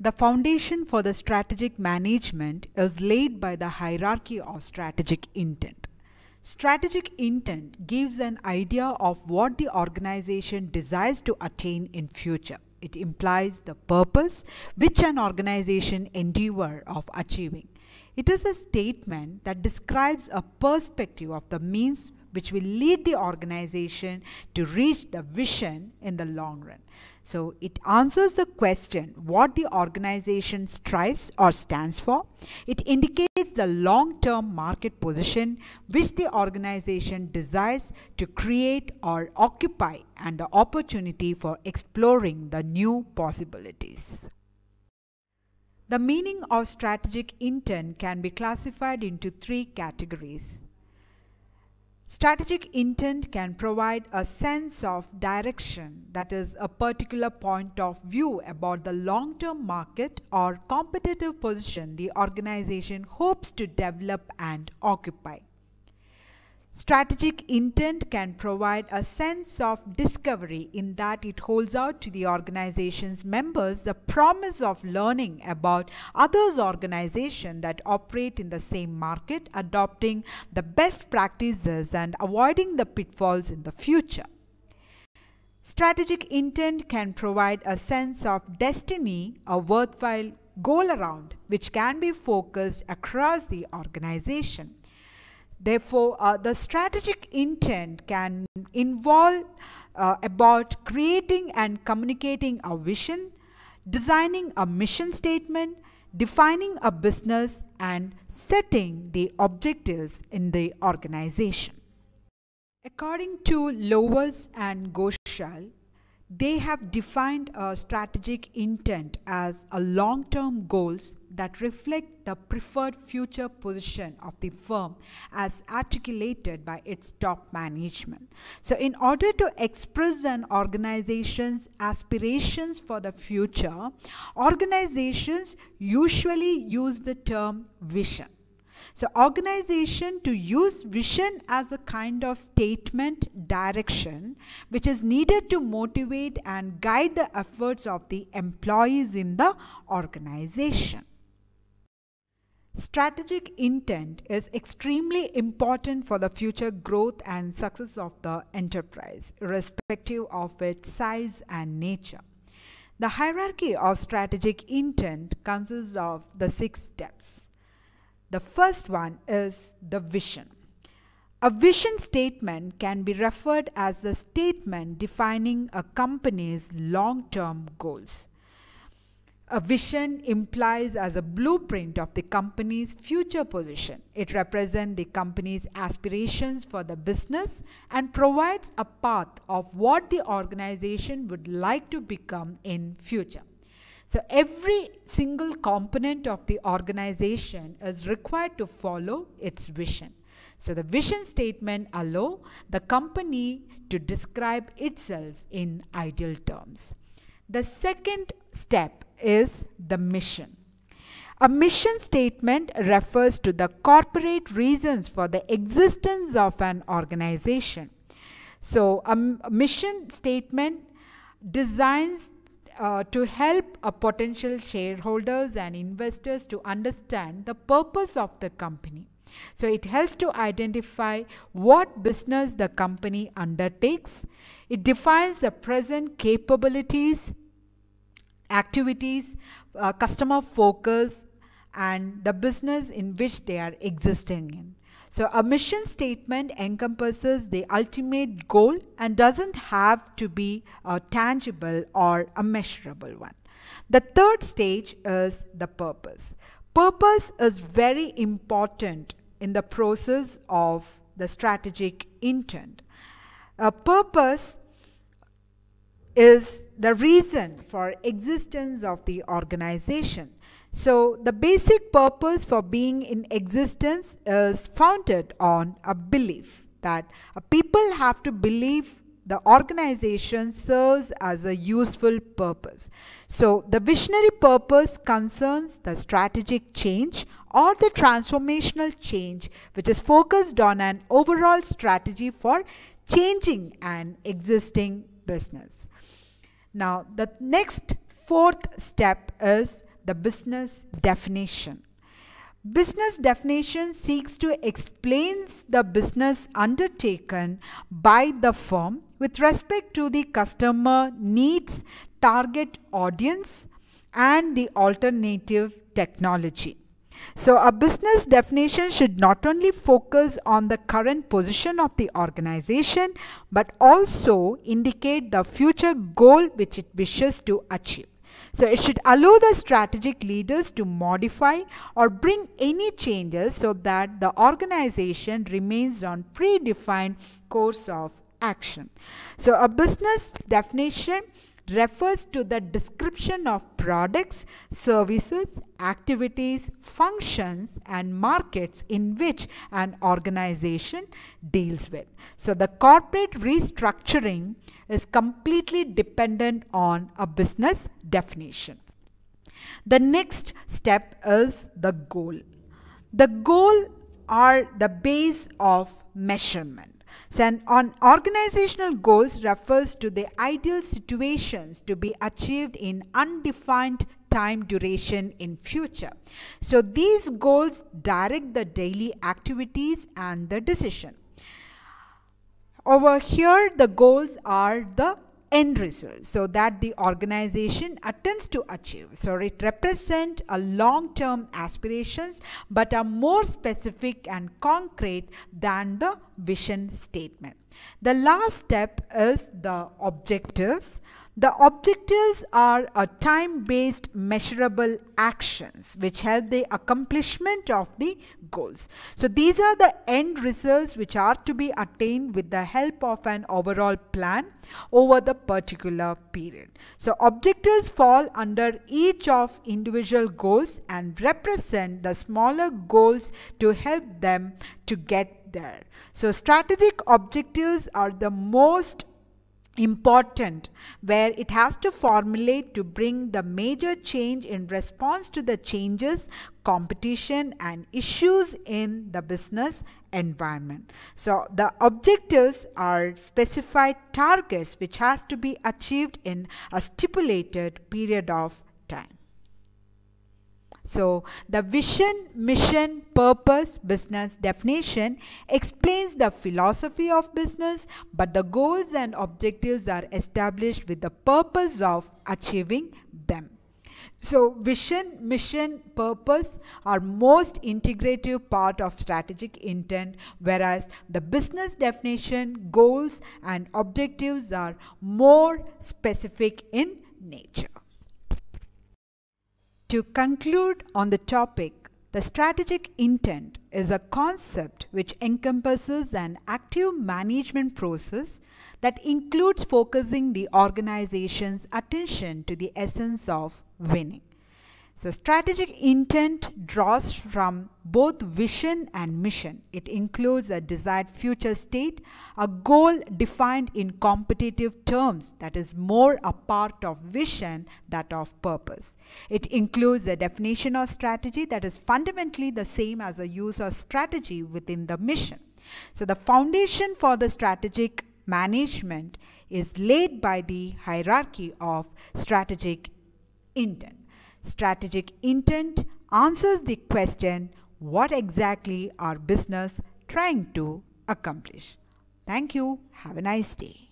The foundation for the strategic management is laid by the hierarchy of strategic intent. Strategic intent gives an idea of what the organization desires to attain in future. It implies the purpose which an organization endeavor of achieving. It is a statement that describes a perspective of the means which will lead the organization to reach the vision in the long run. So it answers the question what the organization strives or stands for. It indicates the long-term market position which the organization desires to create or occupy and the opportunity for exploring the new possibilities. The meaning of strategic intent can be classified into three categories. Strategic intent can provide a sense of direction, that is, a particular point of view about the long-term market or competitive position the organization hopes to develop and occupy. Strategic intent can provide a sense of discovery in that it holds out to the organization's members the promise of learning about others' organizations that operate in the same market, adopting the best practices and avoiding the pitfalls in the future. Strategic intent can provide a sense of destiny, a worthwhile goal around which can be focused across the organization. Therefore, the strategic intent can involve about creating and communicating a vision, designing a mission statement, defining a business, and setting the objectives in the organization. According to Lowas and Ghoshal, they have defined a strategic intent as a long-term goals that reflect the preferred future position of the firm as articulated by its top management. So in order to express an organization's aspirations for the future, organizations usually use the term vision. So organization to use vision as a kind of statement direction which is needed to motivate and guide the efforts of the employees in the organization. Strategic intent is extremely important for the future growth and success of the enterprise, irrespective of its size and nature. The hierarchy of strategic intent consists of the 6 steps. The first one is the vision. A vision statement can be referred as a statement defining a company's long-term goals. A vision implies as a blueprint of the company's future position. It represents the company's aspirations for the business and provides a path of what the organization would like to become in future. So every single component of the organization is required to follow its vision. So the vision statement allows the company to describe itself in ideal terms. The second step is the mission. A mission statement refers to the corporate reasons for the existence of an organization. So a mission statement designs to help potential shareholders and investors to understand the purpose of the company. So it helps to identify what business the company undertakes. It defines the present capabilities, activities, customer focus, and the business in which they are existing in. So a mission statement encompasses the ultimate goal and doesn't have to be a tangible or a measurable one. The third stage is the purpose. Purpose is very important in the process of the strategic intent. A purpose is the reason for existence of the organization. So the basic purpose for being in existence is founded on a belief that people have to believe the organization serves as a useful purpose. So the visionary purpose concerns the strategic change or the transformational change which is focused on an overall strategy for changing an existing business. Now the next fourth step is the business definition. Business definition seeks to explain the business undertaken by the firm with respect to the customer needs, target audience, and the alternative technology. So a business definition should not only focus on the current position of the organization, but also indicate the future goal which it wishes to achieve. So it should allow the strategic leaders to modify or bring any changes so that the organization remains on predefined course of action. So a business definition refers to the description of products, services, activities, functions, and markets in which an organization deals with. So the corporate restructuring is completely dependent on a business definition. The next step is the goal. The goal are the base of measurement. So an organizational goals refers to the ideal situations to be achieved in undefined time duration in future. So these goals direct the daily activities and the decision. Over here, the goals are the end result, so that the organization attempts to achieve. So it represents a long-term aspirations, but are more specific and concrete than the vision statement. The last step is the objectives. The objectives are a time-based measurable actions which help the accomplishment of the goals. So these are the end results which are to be attained with the help of an overall plan over the particular period. So objectives fall under each of individual goals and represent the smaller goals to help them to get there. So strategic objectives are the most important, where it has to formulate to bring the major change in response to the changes, competition, and issues in the business environment. So the objectives are specified targets which has to be achieved in a stipulated period of time. So the vision, mission, purpose, business definition explains the philosophy of business, but the goals and objectives are established with the purpose of achieving them. So vision, mission, purpose are most integrative part of strategic intent, whereas the business definition, goals, and objectives are more specific in nature. To conclude on the topic, the strategic intent is a concept which encompasses an active management process that includes focusing the organization's attention to the essence of winning. So strategic intent draws from both vision and mission. It includes a desired future state, a goal defined in competitive terms that is more a part of vision than of purpose. It includes a definition of strategy that is fundamentally the same as a use of strategy within the mission. So the foundation for the strategic management is laid by the hierarchy of strategic intent. Strategic intent answers the question, what exactly are business trying to accomplish? Thank you. Have a nice day.